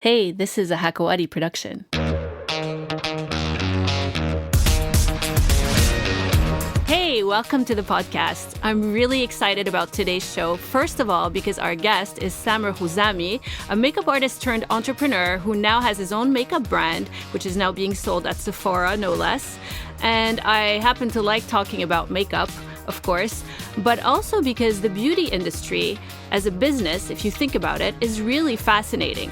Hey, this is a Hakawati production. Hey, welcome to the podcast. I'm really excited about today's show. First of all, because our guest is Samer Khouzami, a makeup artist turned entrepreneur who now has his own makeup brand, which is now being sold at Sephora, no less. And I happen to like talking about makeup, of course, but also because the beauty industry, as a business, if you think about it, is really fascinating.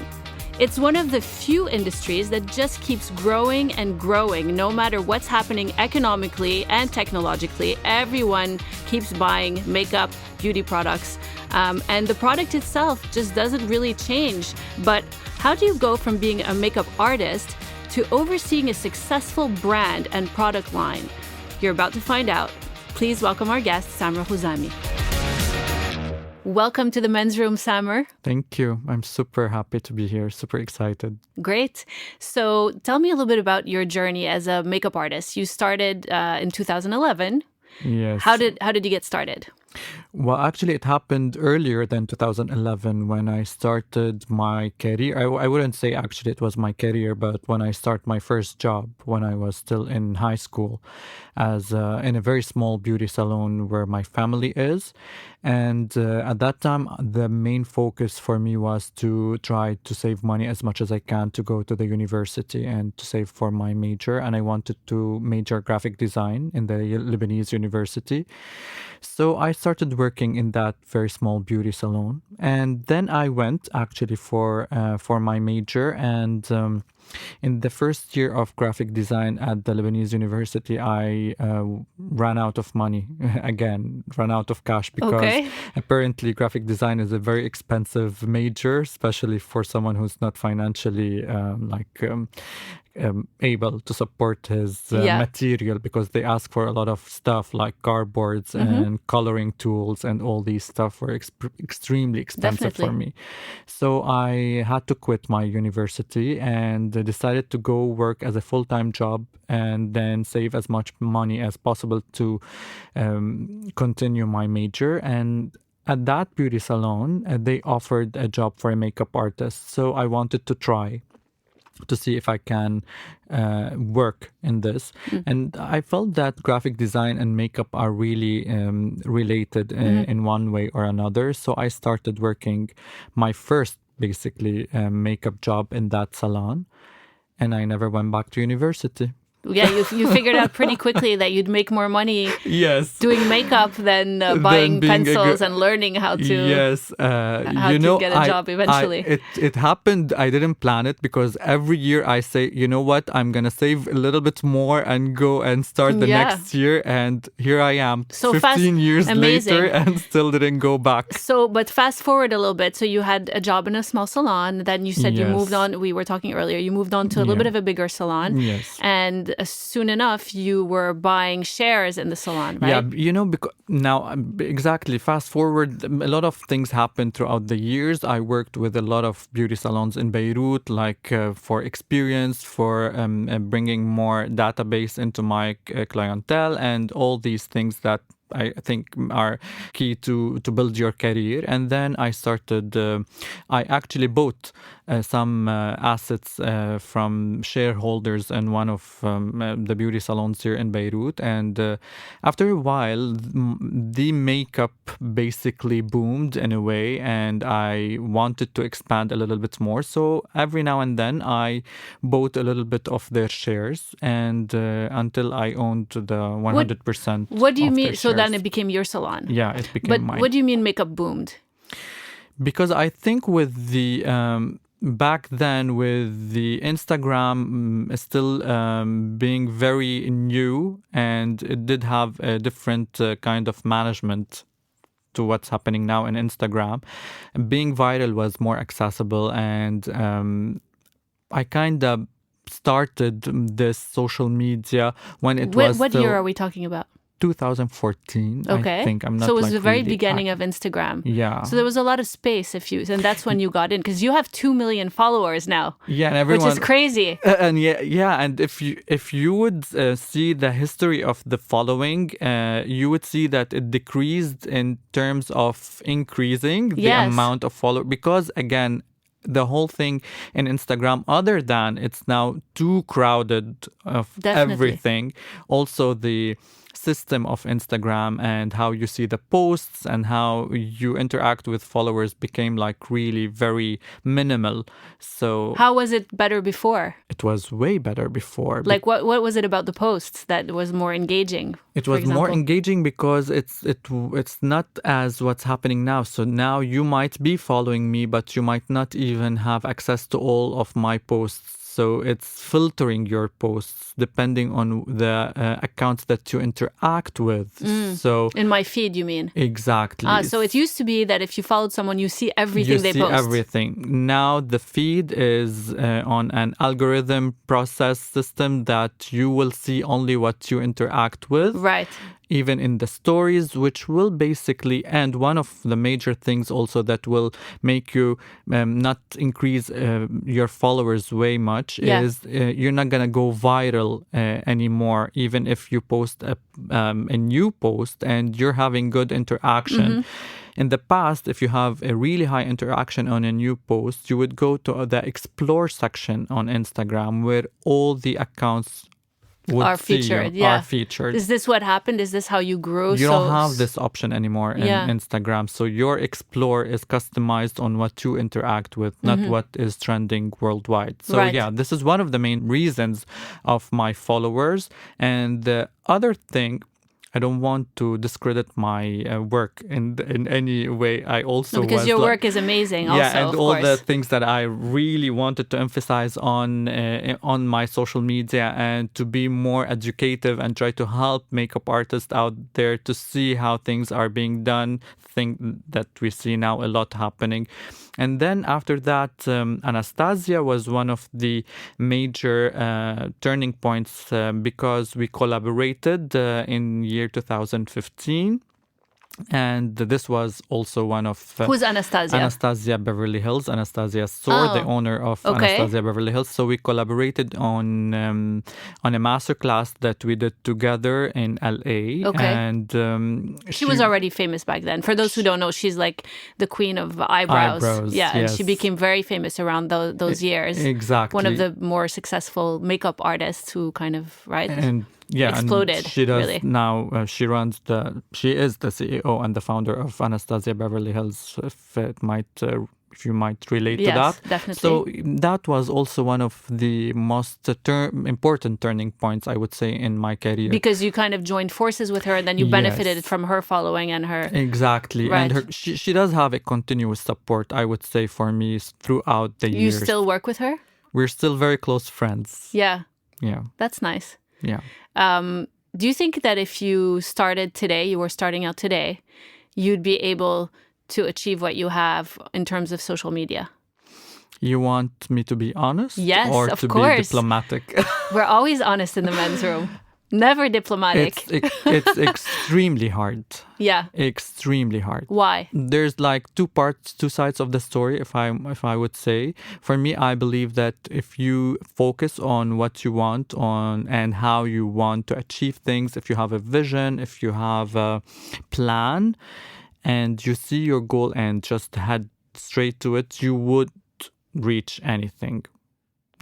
It's one of the few industries that just keeps growing and growing, no matter what's happening economically and technologically. Everyone keeps buying makeup, beauty products, and the product itself just doesn't really change. But how do you go from being a makeup artist to overseeing a successful brand and product line? You're about to find out. Please welcome our guest, Samer Khouzami. Welcome to the men's room, Samer. Thank you. I'm super happy to be here, super excited. Great. So tell me a little bit about your journey as a makeup artist. You started in 2011. Yes. How did you get started? Well, actually, it happened earlier than 2011 when I started my career. I wouldn't say actually it was my career, but when I started my first job when I was still in high school as in a very small beauty salon where my family is. And at that time, the main focus for me was to try to save money as much as I can to go to the university and to save for my major. And I wanted to major graphic design in the Lebanese university. So I started working in that very small beauty salon. And then I went actually for my major. And in the first year of graphic design at the Lebanese university, I ran out of money ran out of cash because apparently graphic design is a very expensive major, especially for someone who's not financially able to support his material, because they ask for a lot of stuff like cardboards and coloring tools, and all these stuff were extremely expensive for me. So I had to quit my university and decided to go work as a full-time job and then save as much money as possible to continue my major. And at that beauty salon, they offered a job for a makeup artist. So I wanted to try to see if I can work in this. And I felt that graphic design and makeup are really related in one way or another. So I started working my first, basically, makeup job in that salon. And I never went back to university. Yeah, you figured out pretty quickly that you'd make more money doing makeup than buying pencils and learning how to get a job eventually. It happened. I didn't plan it because every year I say, you know what, I'm going to save a little bit more and go and start the next year. And here I am, so 15 years later, and still didn't go back. So, but fast forward a little bit. So you had a job in a small salon. Then you said you moved on. We were talking earlier. You moved on to a little bit of a bigger salon. Yes. And soon enough, you were buying shares in the salon, right? Yeah, because now, exactly, fast forward, a lot of things happened throughout the years. I worked with a lot of beauty salons in Beirut, like for experience, for bringing more database into my clientele, and all these things that I think are key to build your career. And then I started, I actually bought some assets from shareholders in one of the beauty salons here in Beirut. And after a while, the makeup basically boomed in a way, and I wanted to expand a little bit more. So every now and then I bought a little bit of their shares, and until I owned the 100%. What do you mean? So then it became your salon? Yeah, it became mine. But what do you mean makeup boomed? Because I think with the back then, with the Instagram still being very new, and it did have a different kind of management to what's happening now in Instagram, being viral was more accessible. And I kind of started this social media when it was What year are we talking about? 2014. Okay. I think. I'm not. So it was like the very really beginning of Instagram. Yeah. So there was a lot of space and that's when you got in, because you have 2 million followers now. Yeah, and everyone, which is crazy. And and if you would see the history of the following, you would see that it decreased in terms of increasing the amount of followers, because again, the whole thing in Instagram, other than it's now too crowded of everything, also the system of Instagram and how you see the posts and how you interact with followers became like really very minimal. So how was it better before? It was way better before. Like what was it about the posts that was more engaging? It was more engaging because it's not as what's happening now. So now you might be following me, but you might not even have access to all of my posts. So it's filtering your posts depending on the accounts that you interact with. So in my feed, you mean? Exactly. So it used to be that if you followed someone, you see everything they post. You see everything. Now the feed is on an algorithm process system that you will see only what you interact with. Right. Even in the stories, which will basically, and one of the major things also that will make you not increase your followers way much is you're not going to go viral anymore, even if you post a new post and you're having good interaction. In the past, if you have a really high interaction on a new post, you would go to the explore section on Instagram where all the accounts are featured. Are featured. Is this what happened? Is this how you grew? You don't have this option anymore in Instagram. So your explore is customized on what you interact with, not what is trending worldwide. So this is one of the main reasons of my followers. And the other thing, I don't want to discredit my work in any way. I also because your work is amazing. Also, and all the things that I really wanted to emphasize on my social media and to be more educative and try to help makeup artists out there to see how things are being done. Thing that we see now a lot happening. And then after that, Anastasia was one of the major turning points because we collaborated in year 2015. And this was also one of... Who's Anastasia? Anastasia Beverly Hills. Anastasia Soar, the owner of Anastasia Beverly Hills. So we collaborated on a masterclass that we did together in LA. And she was already famous back then. For those who don't know, she's like the queen of eyebrows. And she became very famous around those years. Exactly. One of the more successful makeup artists who kind of, exploded. And she does really. Now. She is the CEO and the founder of Anastasia Beverly Hills. If you might relate to that. Definitely. So that was also one of the most important turning points, I would say, in my career. Because you kind of joined forces with her, and then you benefited from her following and her. Exactly, and she does have a continuous support, I would say, for me throughout the years. You still work with her? We're still very close friends. Yeah. That's nice. Yeah. Do you think that if you were starting out today, you'd be able to achieve what you have in terms of social media? You want me to be honest? Yes, or of to course. Be diplomatic? We're always honest in the men's room. Never diplomatic. It's extremely hard. Yeah. Extremely hard. Why? There's like two sides of the story, if I would say. For me, I believe that if you focus on what you want and how you want to achieve things, if you have a vision, if you have a plan, and you see your goal and just head straight to it, you would reach anything.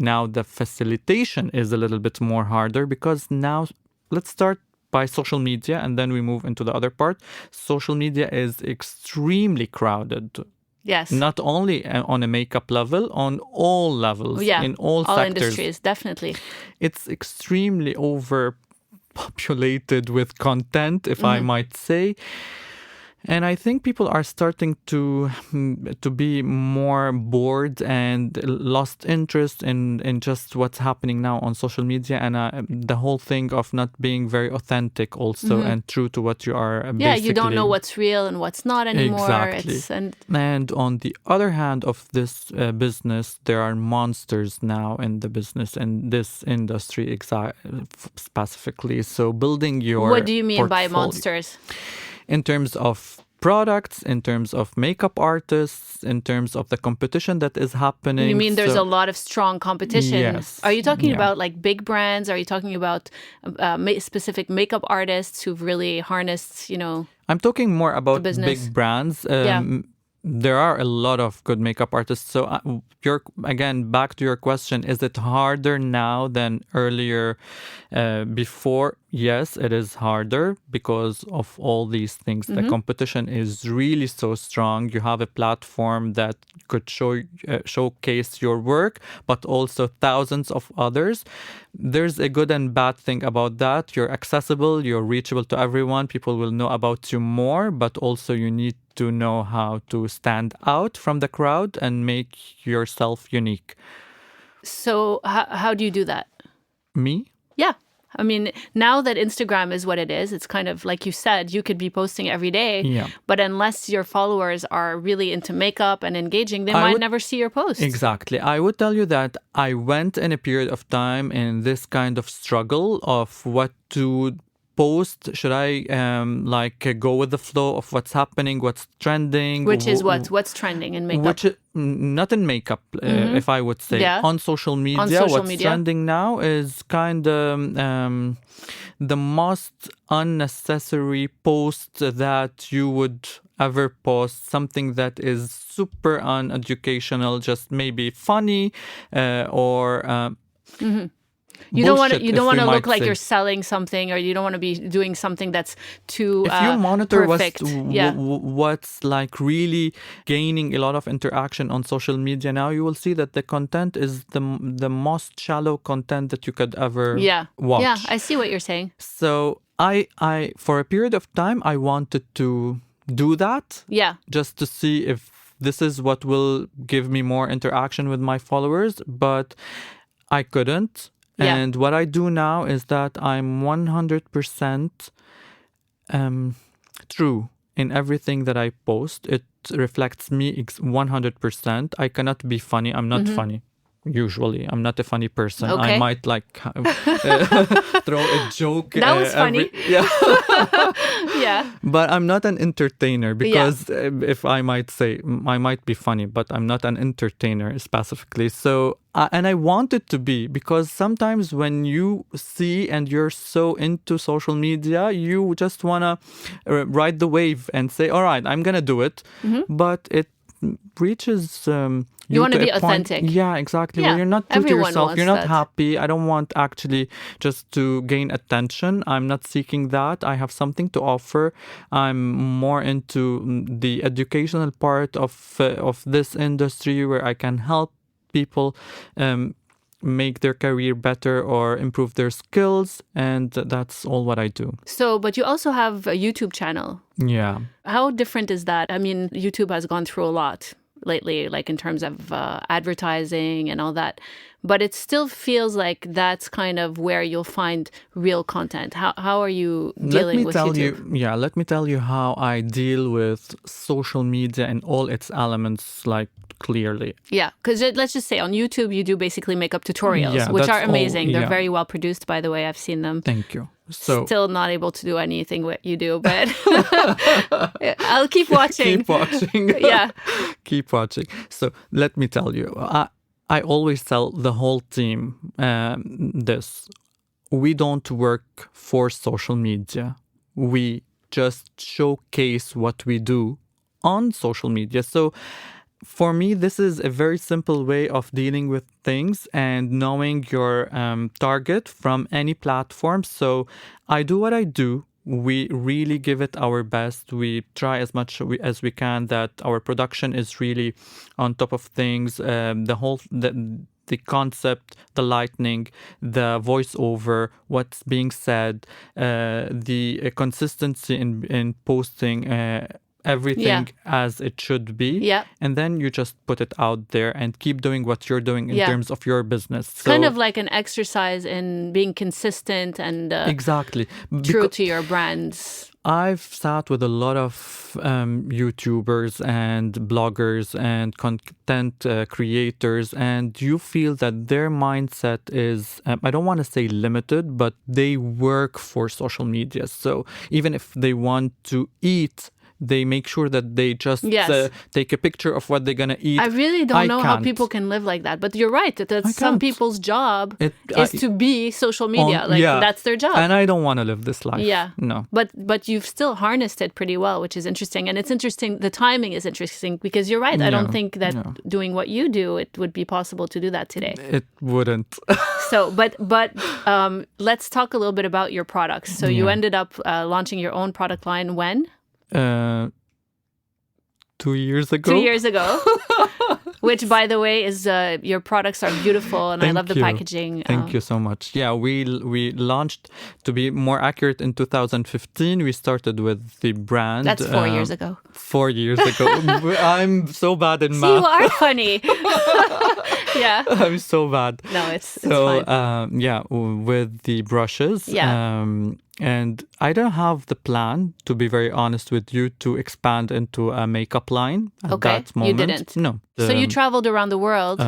Now, the facilitation is a little bit more harder because now let's start by social media and then we move into the other part. Social media is extremely crowded. Yes. Not only on a makeup level, on all levels, in all sectors. All industries, definitely. It's extremely overpopulated with content, if I might say. And I think people are starting to be more bored and lost interest in just what's happening now on social media and the whole thing of not being very authentic also and true to what you are basically. Yeah, you don't know what's real and what's not anymore. Exactly. And on the other hand of this business, there are monsters now in the business, in this industry specifically. So building your What do you mean portfolio. by monsters? In terms of products, in terms of makeup artists, in terms of the competition that is happening. You mean there's a lot of strong competition? Yes. Are you talking about like big brands? Are you talking about specific makeup artists who've really harnessed, I'm talking more about big brands. there are a lot of good makeup artists. So, again, back to your question, is it harder now than earlier before? Yes, it is harder because of all these things. The competition is really so strong. You have a platform that could showcase your work, but also thousands of others. There's a good and bad thing about that. You're accessible, you're reachable to everyone. People will know about you more, but also you need to know how to stand out from the crowd and make yourself unique. So how do you do that? Me? Yeah. I mean, now that Instagram is what it is, it's kind of like you said, you could be posting every day, Yeah. but unless your followers are really into makeup and engaging, they might never see your post. Exactly. I would tell you that I went in a period of time in this kind of struggle of what to post. Should I go with the flow of what's happening, what's trending? Which is what's trending in makeup? Which not in makeup, if I would say. Yeah. On social media, On social what's media. trending now is kind of the most unnecessary post that you would ever post. Something that is super uneducational, just maybe funny or. You don't want bullshit, to if we look might like say. you're selling something, or you don't want to be doing something that's too If you monitor perfect. what's like really gaining a lot of interaction on social media now, you will see that the content is the most shallow content that you could ever watch. Yeah, I see what you're saying. So I for a period of time I wanted to do that. Yeah. Just to see if this is what will give me more interaction with my followers, but I couldn't. Yeah. And what I do now is that I'm 100% true in everything that I post. It reflects me 100%. I cannot be funny. I'm not funny. Usually, I'm not a funny person. Okay. I might throw a joke. That was funny. Yeah. Yeah. But I'm not an entertainer because if I might say, I might be funny, but I'm not an entertainer specifically. So, and I want it to be, because sometimes when you see and you're so into social media, you just want to ride the wave and say, all right, I'm going to do it. But it reaches you want to be a point. authentic. Yeah, exactly. Yeah. When you're not true to Everyone yourself, wants you're not that. happy. I don't want actually just to gain attention. I'm not seeking that. I have something to offer. I'm more into the educational part of this industry, where I can help people make their career better or improve their skills, and that's all what I do. So, but you also have a YouTube channel. Yeah. How different is that? I mean, YouTube has gone through a lot lately, like in terms of advertising and all that. But it still feels like that's kind of where you'll find real content. How are you dealing with YouTube? Let me tell you how I deal with social media and all its elements, like, clearly. Yeah, because let's just say on YouTube, you do basically makeup tutorials, which are amazing. They're very well produced, by the way. I've seen them. Thank you. So still not able to do anything what you do, but I'll keep watching. Keep watching. Yeah. Keep watching. So let me tell you, I always tell the whole team this. We don't work for social media. We just showcase what we do on social media. So for me, this is a very simple way of dealing with things and knowing your target from any platform. So I do what I do. We really give it our best. We try as much as we can that our production is really on top of things. The concept, the lighting, the voiceover, what's being said, the consistency in posting. Everything as it should be. Yeah. And then you just put it out there and keep doing what you're doing in terms of your business. It's kind of like an exercise in being consistent and exactly true to your brands. I've sat with a lot of YouTubers and bloggers and content creators, and you feel that their mindset is, I don't want to say limited, but they work for social media. So even if they want to eat they make sure that they just Yes. take a picture of what they're gonna eat. I really don't know how can't. people can live like that. But you're right. That some can't. people's job is to be social media. That's their job. And I don't want to live this life. Yeah. No. But you've still harnessed it pretty well, which is interesting. And it's interesting. The timing is interesting because you're right. I don't think that doing what you do, it would be possible to do that today. It wouldn't. So, but let's talk a little bit about your products. So you ended up launching your own product line when? 2 years ago. 2 years ago. Which, by the way, is your products are beautiful, and I love the packaging. Thank you so much. Yeah, we launched, to be more accurate, in 2015. We started with the brand. That's 4 years ago. 4 years ago. I'm so bad in math. You are funny. Yeah. I'm so bad. No, it's fine. With the brushes. Yeah. And I don't have the plan, to be very honest with you, to expand into a makeup line at that moment. You didn't? No. So you traveled around the world?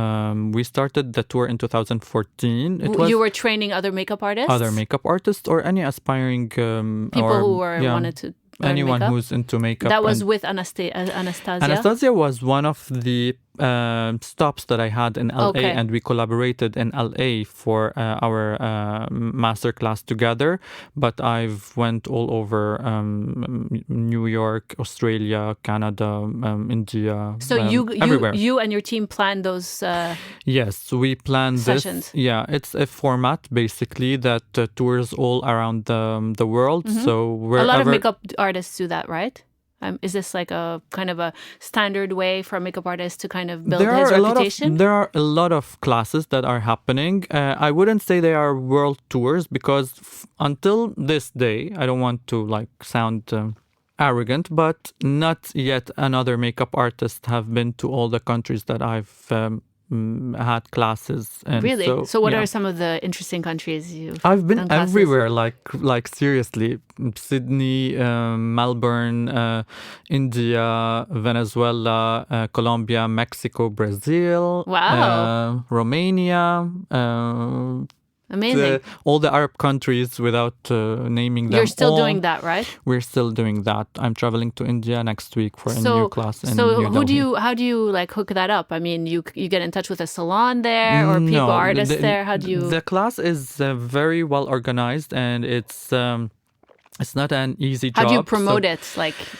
We started the tour in 2014. You were training other makeup artists? Other makeup artists or any aspiring... people who wanted to learn anyone makeup? Who's into makeup. That was with Anastasia? Anastasia was one of the stops that I had in LA, and we collaborated in LA for our masterclass together. But I've went all over New York, Australia, Canada, India. So everywhere. you and your team planned those. Yes, we planned sessions. This. Yeah, it's a format basically that tours all around the world. Mm-hmm. So wherever, a lot of makeup artists do that, right? Is this like a kind of a standard way for a makeup artist to kind of build his reputation? There are a lot of classes that are happening. I wouldn't say they are world tours because until this day, I don't want to sound arrogant, but not yet another makeup artist have been to all the countries that I've had classes. And really? So what are some of the interesting countries I've been everywhere, like seriously. Sydney, Melbourne, India, Venezuela, Colombia, Mexico, Brazil. Wow. Romania. Amazing. All the Arab countries without naming them. You're still doing that, right? We're still doing that. I'm traveling to India next week for a new class in New Delhi. How do you hook that up? I mean, you get in touch with a salon there or people, artists there? How do you? The class is very well organized, and it's not an easy job. How do you promote it,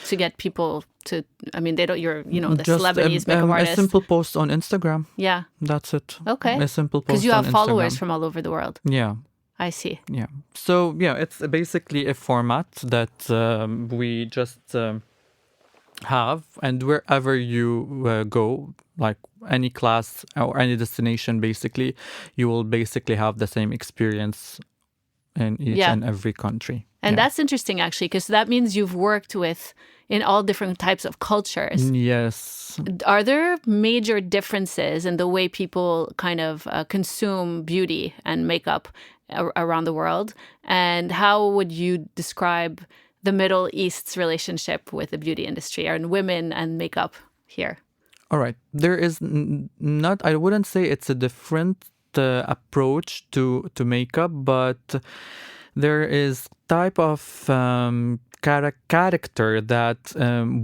to get people to? I mean, they don't. You're the just celebrities makeup artist. A simple post on Instagram. Yeah, that's it. Okay, a simple post. Because you have on followers Instagram. from all over the world. Yeah, I see. Yeah. So it's basically a format that we just have, and wherever you go, like any class or any destination, basically, you will basically have the same experience in each and every country. And that's interesting, actually, because that means you've worked in all different types of cultures. Yes. Are there major differences in the way people kind of consume beauty and makeup around the world? And how would you describe the Middle East's relationship with the beauty industry and women and makeup here? All right. There is not, I wouldn't say it's a different approach to makeup, but there is type of character that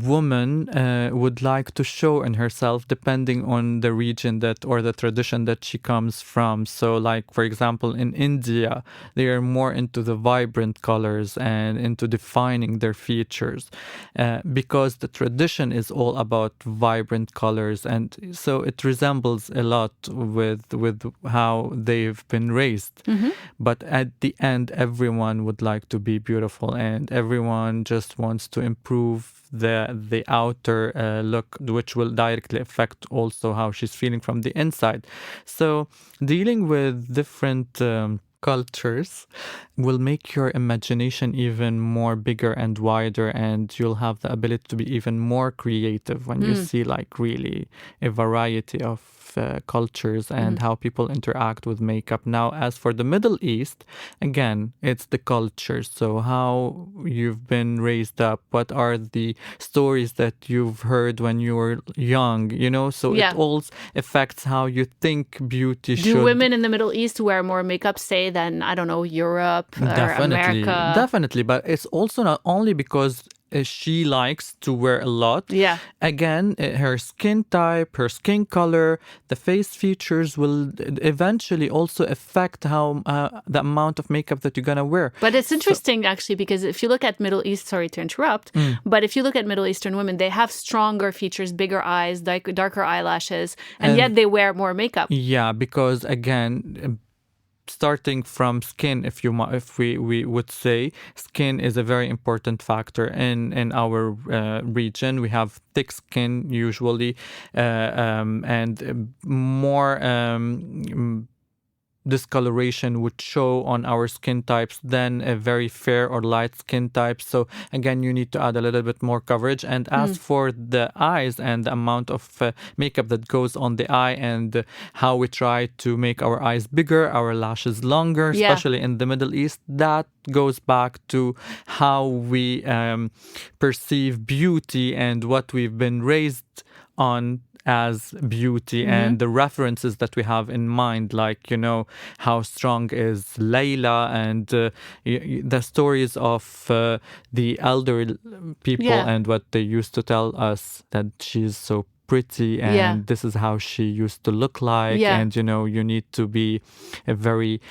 woman would like to show in herself depending on the region or the tradition that she comes from. So like, for example, in India, they are more into the vibrant colors and into defining their features because the tradition is all about vibrant colors. And so it resembles a lot with how they've been raised. Mm-hmm. But at the end, everyone would like to be beautiful and everyone just wants to improve the outer look, which will directly affect also how she's feeling from the inside. So dealing with different cultures will make your imagination even more bigger and wider, and you'll have the ability to be even more creative when you see like really a variety of cultures and how people interact with makeup. Now, as for the Middle East, again, it's the culture. So how you've been raised up, what are the stories that you've heard when you were young, so it all affects how you think beauty should. Do women in the Middle East wear more makeup, say, than, I don't know, Europe or America? Definitely. But it's also not only because she likes to wear a lot. Yeah. Again, her skin type, her skin color, the face features will eventually also affect how the amount of makeup that you're gonna wear. But it's interesting actually, because if you look at Middle East, sorry to interrupt, but if you look at Middle Eastern women, they have stronger features, bigger eyes, darker eyelashes, and yet they wear more makeup. Yeah, because again, starting from skin, if we would say, skin is a very important factor in our region. We have thick skin usually, and more discoloration would show on our skin types than a very fair or light skin type. So again, you need to add a little bit more coverage. And as for the eyes and the amount of makeup that goes on the eye, and how we try to make our eyes bigger, our lashes longer, especially in the Middle East, that goes back to how we perceive beauty and what we've been raised on as beauty, and the references that we have in mind, like, you know, how strong is Layla, and the stories of the elder people and what they used to tell us, that she's so pretty and this is how she used to look like, and you know, you need to be very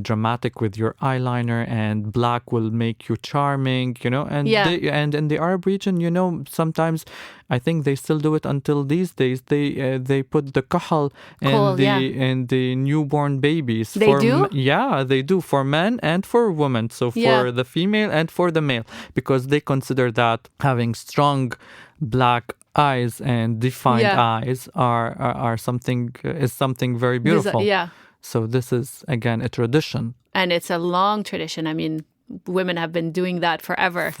dramatic with your eyeliner, and black will make you charming, you know, and and in the Arab region, you know, sometimes I think they still do it until these days. They put the kahal in the newborn babies. They do? Yeah, they do, for men and for women. So for the female and for the male, because they consider that having strong black eyes and defined eyes are something very beautiful. So this is again a tradition, and it's a long tradition. I mean, women have been doing that forever.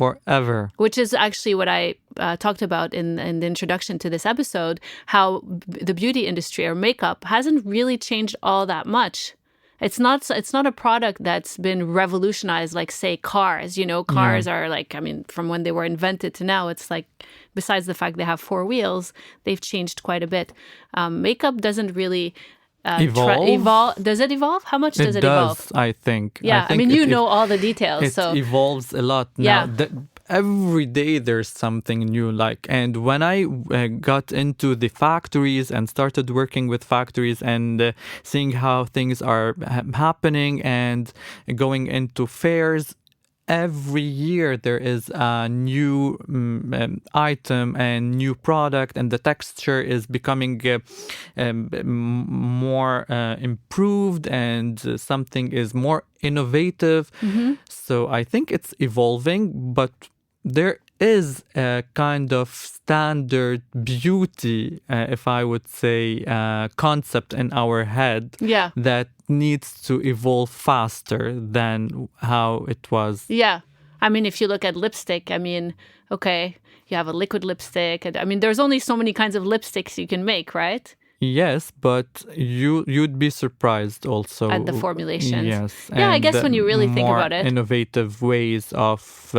Which is actually what I talked about in the introduction to this episode, how the beauty industry or makeup hasn't really changed all that much. It's not a product that's been revolutionized like, say, cars. You know, cars are like, I mean, from when they were invented to now, it's like, besides the fact they have 4 wheels, they've changed quite a bit. Makeup doesn't really evolve. Does it evolve? How much does it evolve? I think. Yeah, I mean, you know all the details. It evolves a lot now. Every day there's something new, like, and when I got into the factories and started working with factories and seeing how things are happening and going into fairs, every year there is a new item and new product, and the texture is becoming more improved, and something is more innovative. So I think it's evolving, but there is a kind of standard beauty, if I would say, concept in our head that needs to evolve faster than how it was. Yeah. I mean, if you look at lipstick, I mean, okay, you have a liquid lipstick. And, I mean, there's only so many kinds of lipsticks you can make, right? Yes, but you'd be surprised also at the formulations. Yes. Yeah, I guess when you really think about it. Innovative ways of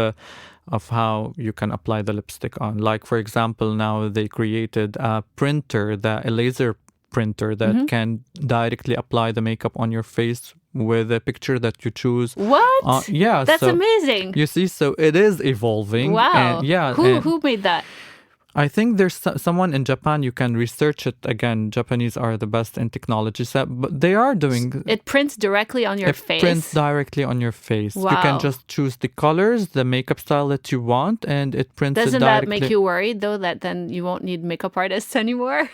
how you can apply the lipstick on. Like, for example, now they created a printer, a laser printer that can directly apply the makeup on your face with a picture that you choose. What? That's amazing. You see, so it is evolving. Wow. And, who made that? I think there's someone in Japan. You can research it. Again, Japanese are the best in technology, but they are doing... It prints directly on your face? It prints directly on your face. Wow. You can just choose the colors, the makeup style that you want, and it prints it directly. Doesn't that make you worried, though, that then you won't need makeup artists anymore?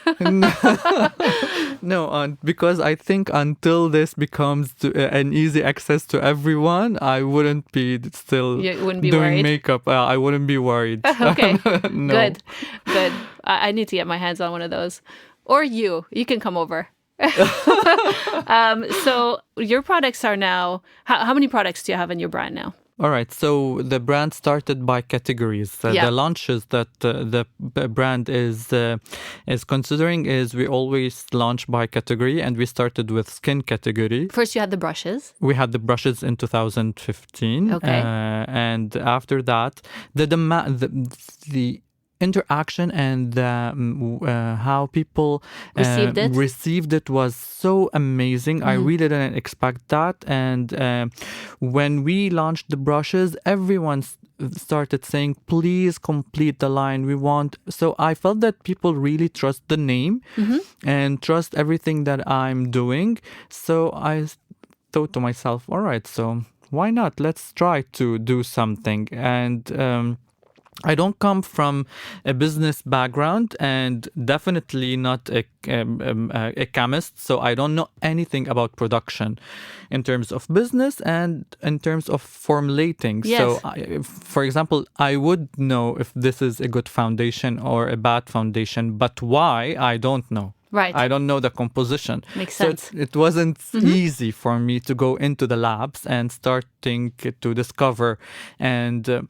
No, because I think until this becomes an easy access to everyone, I wouldn't be doing worried? Makeup. I wouldn't be worried. Okay, no. Good. I need to get my hands on one of those. Or you can come over. So your products are now, how many products do you have in your brand now? All right. So the brand started by categories. The launches that the brand is considering is we always launch by category, and we started with skin category. First, you had the brushes. We had the brushes in 2015. Okay. And after that, the interaction and how people Received it was so amazing. I really didn't expect that. And when we launched the brushes, everyone started saying, please complete the line we want. So I felt that people really trust the name and trust everything that I'm doing. So I thought to myself, all right, so why not? Let's try to do something. And I don't come from a business background and definitely not a chemist, so I don't know anything about production in terms of business and in terms of formulating. Yes. So, for example, I would know if this is a good foundation or a bad foundation, but why, I don't know. Right. I don't know the composition. Makes sense. So it wasn't easy for me to go into the labs and starting to discover. And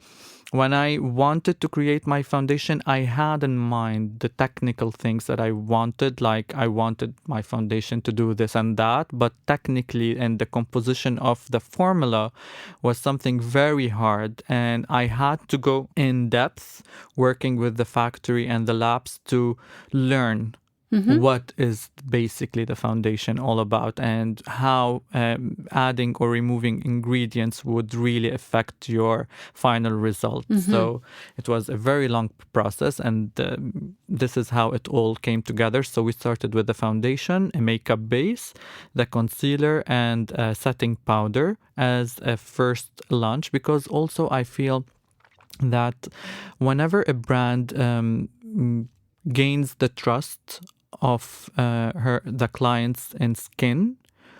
when I wanted to create my foundation, I had in mind the technical things that I wanted. Like I wanted my foundation to do this and that, but technically and the composition of the formula was something very hard. And I had to go in depth working with the factory and the labs to learn what is basically the foundation all about and how adding or removing ingredients would really affect your final result. So it was a very long process, and this is how it all came together. So we started with the foundation, a makeup base, the concealer, and a setting powder as a first launch, because also I feel that whenever a brand gains the trust of the clients in skin,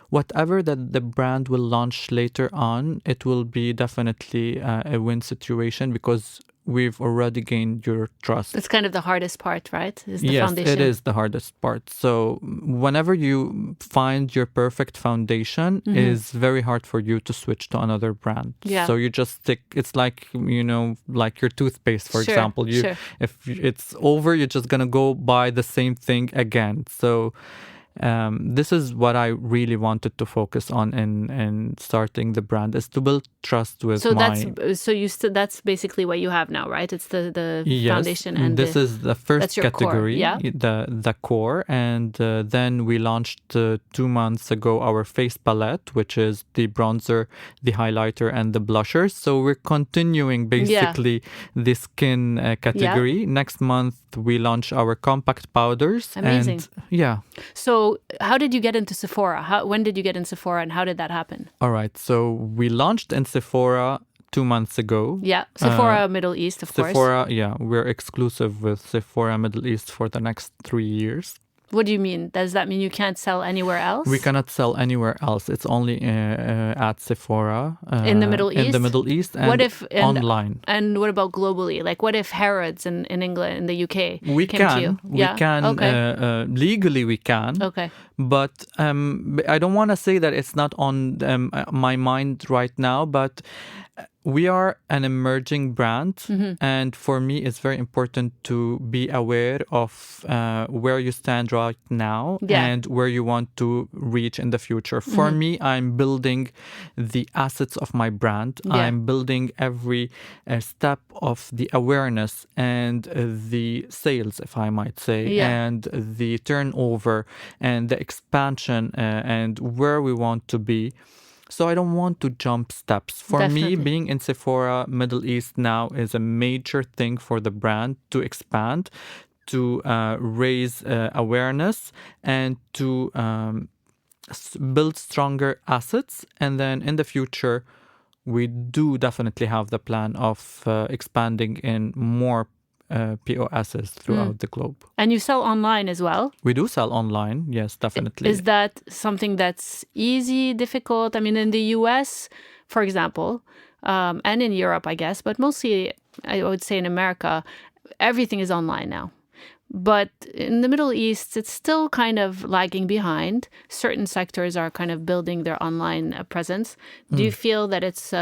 whatever that the brand will launch later on, it will be definitely a win situation because we've already gained your trust. It's kind of the hardest part, right? Is the yes, foundation. It is the hardest part. So whenever you find your perfect foundation, it's very hard for you to switch to another brand. Yeah. So you just stick, it's like, like your toothpaste, for example. If it's over, you're just going to go buy the same thing again. So this is what I really wanted to focus on in starting the brand, is to build trust with that's basically what you have now, right? It's the yes, foundation, and this is the first category, core, the core, and then we launched 2 months ago our face palette, which is the bronzer, the highlighter, and the blushers. So we're continuing basically the skin category. Next month we launch our compact powders. Amazing. And So how did you get into Sephora? When did you get in Sephora, and how did that happen? All right. So we launched in Sephora 2 months ago. Yeah. Sephora Middle East, of course. Sephora, we're exclusive with Sephora Middle East for the next 3 years. What do you mean? Does that mean you can't sell anywhere else? We cannot sell anywhere else. It's only at Sephora. In the Middle East? In the Middle East and online. And what about globally? Like what if Harrods in England, in the UK, we came to you? We can. Okay. Legally we can. Okay. But I don't want to say that it's not on my mind right now, but we are an emerging brand, and for me it's very important to be aware of where you stand right now and where you want to reach in the future. For me, I'm building the assets of my brand. I'm building every step of the awareness and the sales, if I might say, and the turnover and the expansion and where we want to be. So I don't want to jump steps. For me, being in Sephora Middle East now is a major thing for the brand to expand, to raise awareness, and to build stronger assets. And then in the future, we do definitely have the plan of expanding in more POSs throughout the globe. And you sell online as well? We do sell online, yes, definitely. Is that something that's easy, difficult? I mean, in the US, for example, and in Europe, I guess, but mostly I would say in America, everything is online now. But in the Middle East, it's still kind of lagging behind. Certain sectors are kind of building their online presence. Do you feel that it's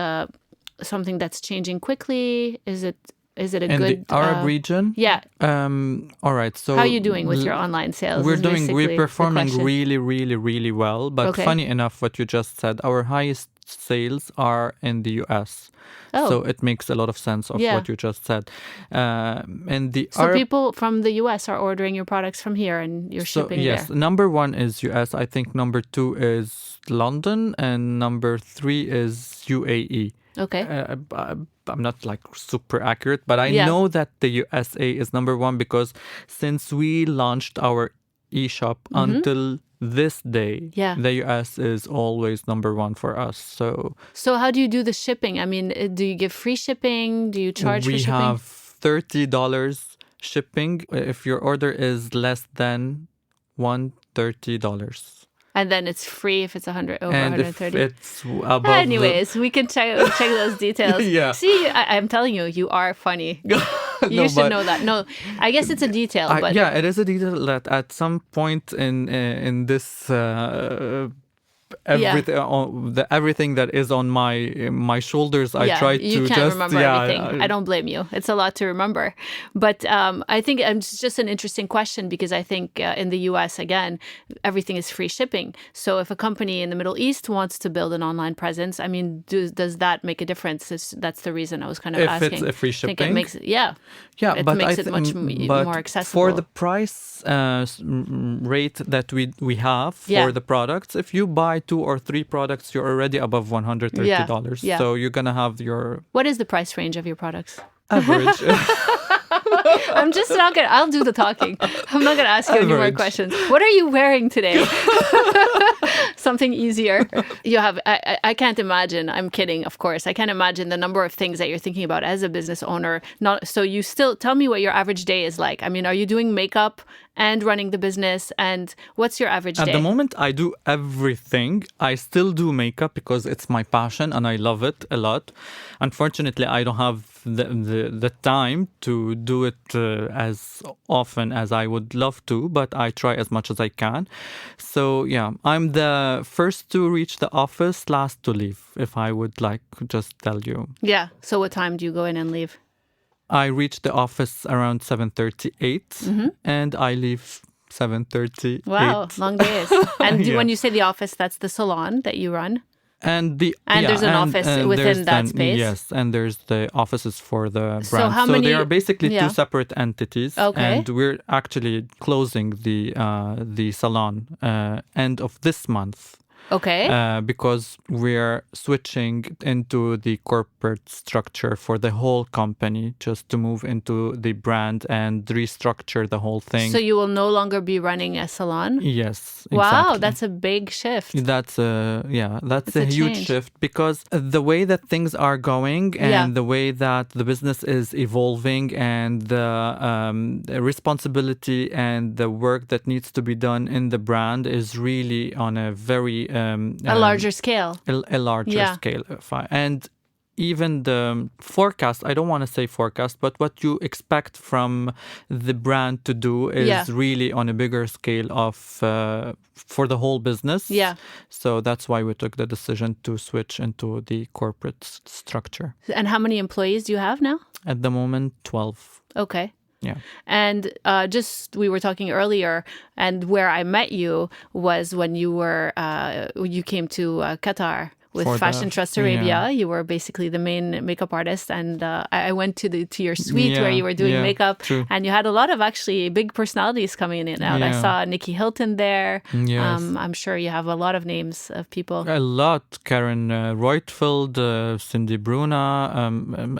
something that's changing quickly? Is it Is it a In good... the Arab region? Yeah. All right. So How are you doing with your online sales? we're performing really, really, really well. But funny enough, what you just said, our highest sales are in the US. Oh. So it makes a lot of sense of what you just said. And the people from the US are ordering your products from here and you're shipping there. Yes, number 1 is US. I think number 2 is London and number 3 is UAE. Okay. I'm not like super accurate, but I know that the USA is number 1 because since we launched our eShop until this day, the US is always number 1 for us. So how do you do the shipping? I mean, do you give free shipping? Do you charge for shipping? We have $30 shipping if your order is less than $130. And then it's free if it's 130. And if it's above anyways, we can check those details. See, I'm telling you, you are funny. You should know that. No, I guess it's a detail. But it is a detail that at some point in this everything that is on my shoulders, I try to you can't remember everything. I don't blame you. It's a lot to remember, but I think it's just an interesting question because I think in the US again everything is free shipping. So if a company in the Middle East wants to build an online presence, I mean, does that make a difference? That's the reason I was kind of asking. If it's a free shipping, I think it makes it makes it much more accessible for the price rate that we have for the products. If you buy 2 or 3 products, you're already above $130. So you're gonna have your... What is the price range of your products? Average. I'm just not gonna... I'll do the talking. I'm not gonna ask you any more questions. What are you wearing today? Something easier. You have... I can't imagine. I'm kidding, of course. I can't imagine the number of things that you're thinking about as a business owner. So you still... Tell me what your average day is like. I mean, are you doing makeup and running the business? And what's your average day? At the moment, I do everything. I still do makeup because it's my passion and I love it a lot. Unfortunately, I don't have the time to do it as often as I would love to, but I try as much as I can. So yeah, I'm the first to reach the office, last to leave, if I would like just tell you. Yeah. So what time do you go in and leave? I reach the office around 7:38 and I leave 7:38. Wow, long days. And when you say the office, that's the salon that you run? And there's an office within that space? Yes, and there's the offices for the brand. So they are basically 2 separate entities. Okay. And we're actually closing the salon end of this month. Okay. Because we're switching into the corporate structure for the whole company, just to move into the brand and restructure the whole thing. So you will no longer be running a salon? Yes, wow, exactly. That's a big shift. That's a huge shift because the way that things are going and the way that the business is evolving and the responsibility and the work that needs to be done in the brand is really on a very a larger scale. A larger scale. And even the forecast, I don't want to say forecast, but what you expect from the brand to do is really on a bigger scale of for the whole business. Yeah. So that's why we took the decision to switch into the corporate structure. And how many employees do you have now? At the moment, 12. Okay. Yeah. And we were talking earlier, and where I met you was when you came to Qatar with Fashion Trust Arabia. Yeah. You were basically the main makeup artist, and I went to your suite where you were doing makeup, and you had a lot of actually big personalities coming in and out. I saw Nikki Hilton there. Yes. I'm sure you have a lot of names of people. A lot. Karen Reutfeld, Cindy Bruna,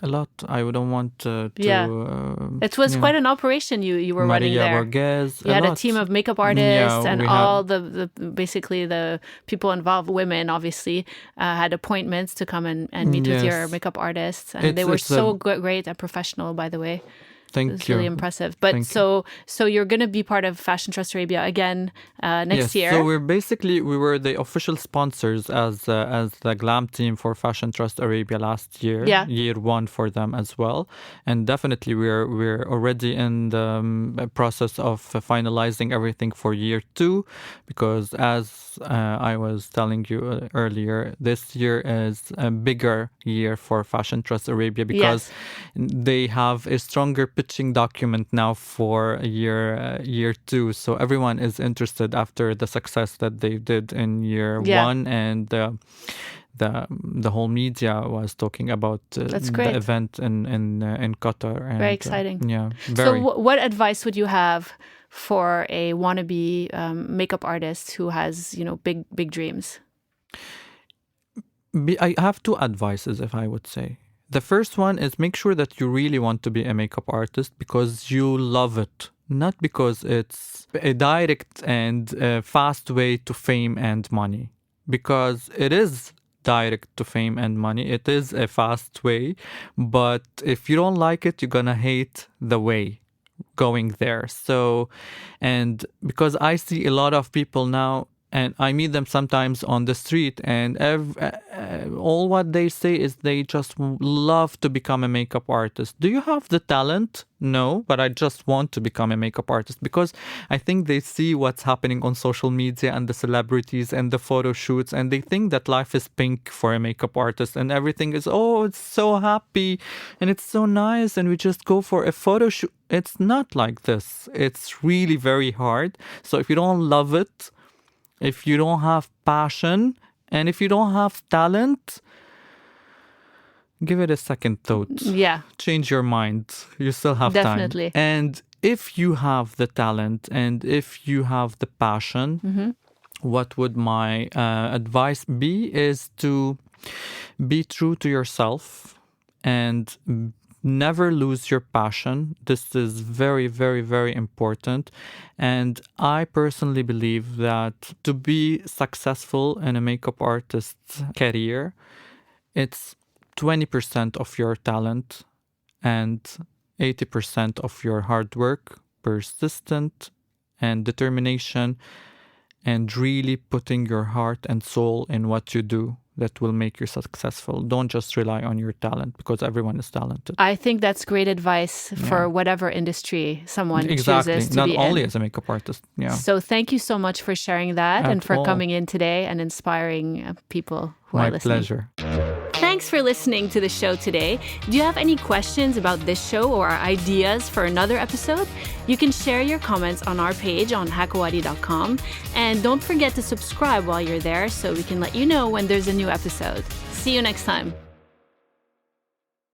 a lot. I don't want to... it was quite an operation you were running there. Maria Borges. You had a team of makeup artists and all the basically the people involved, women obviously, had appointments to come and meet with your makeup artists. And they were so great and professional, by the way. Thank It's you. really impressive. But so you're going to be part of Fashion Trust Arabia again next year. So we were the official sponsors as the glam team for Fashion Trust Arabia last year. Yeah. Year one for them as well. And definitely we're already in the process of finalizing everything for year two, because as I was telling you earlier, this year is a bigger year for Fashion Trust Arabia because they have a stronger pitching document now for year two. So everyone is interested after the success that they did in year one, and the whole media was talking about the event in Qatar. And, very exciting. Very. So what advice would you have for a wannabe makeup artist who has, big dreams? I have two advices, if I would say. The first one is make sure that you really want to be a makeup artist because you love it, not because it's a direct and fast way to fame and money. Because it is direct to fame and money, it is a fast way, but if you don't like it, you're gonna hate the way going there. So, and because I see a lot of people now, and I meet them sometimes on the street, and all what they say is they just love to become a makeup artist. Do you have the talent? No, but I just want to become a makeup artist, because I think they see what's happening on social media and the celebrities and the photo shoots, and they think that life is pink for a makeup artist and everything is, it's so happy and it's so nice and we just go for a photo shoot. It's not like this. It's really very hard. So if you don't love it, if you don't have passion, and if you don't have talent, give it a second thought. Yeah. Change your mind. You still have Definitely. time. And if you have the talent and if you have the passion, what would my advice be is to be true to yourself and never lose your passion. This is very, very, very important. And I personally believe that to be successful in a makeup artist's career, it's 20% of your talent and 80% of your hard work, persistent and determination, and really putting your heart and soul in what you do. That will make you successful. Don't just rely on your talent, because everyone is talented. I think that's great advice for whatever industry someone chooses to not be in. Not only as a makeup artist. Yeah. So thank you so much for sharing that and for coming in today and inspiring people who are listening. My pleasure. Thanks for listening to the show today. Do you have any questions about this show or ideas for another episode? You can share your comments on our page on hakawadi.com. And don't forget to subscribe while you're there so we can let you know when there's a new episode. See you next time.